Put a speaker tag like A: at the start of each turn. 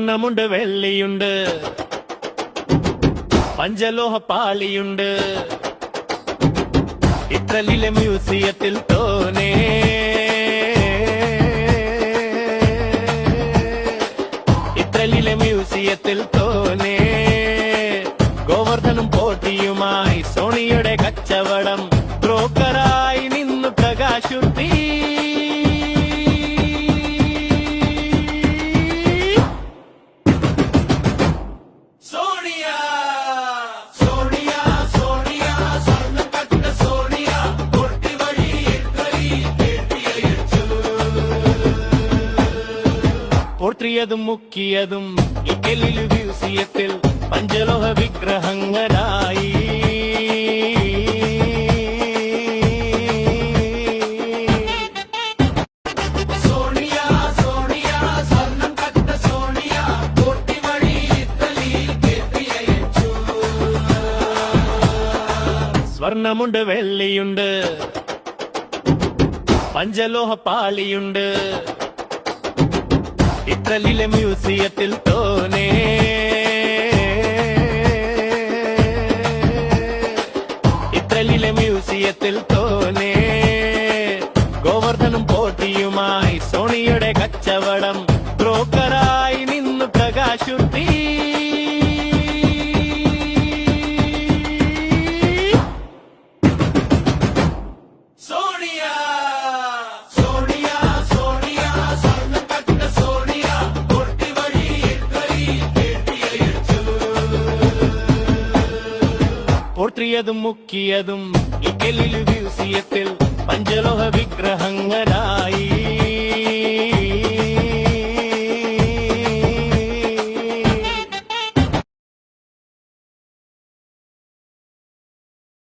A: സ്വർണമുണ്ട്, വെള്ളിയുണ്ട്, പഞ്ചലോഹ പാളിയുണ്ട്. ഇറ്റലിയിലെ മ്യൂസിയത്തിൽ തോനേ ഇറ്റലിയിലെ മ്യൂസിയത്തിൽ തോനേ ഗോവർദ്ധനും പോറ്റിയുമായി സോണിയുടെ കച്ചവടം. ബ്രോക്കറായി നിന്നു പ്രകാശുദ്ധി. പോർത്തിയതും മുക്കിയതും ഇറ്റലിയിലെ മ്യൂസിയത്തിൽ പഞ്ചലോഹ വിഗ്രഹങ്ങളായി. സ്വർണമുണ്ട്, വെള്ളിയുണ്ട്, പഞ്ചലോഹ പാളിയുണ്ട്. ഇറ്റലിയിലെ മ്യൂസിയത്തിൽ തോനേ ഇറ്റലിയിലെ മ്യൂസിയത്തിൽ തോനേ ഗോവർദ്ധനും പോറ്റിയുമായി സോണിയുടെ കച്ചവടം. ബ്രോക്കറായി നിന്നു പ്രകാശുദ്ധി. പോർത്തിയതും മുക്കിയതും ഇറ്റലിയിലെ മ്യൂസിയത്തിൽ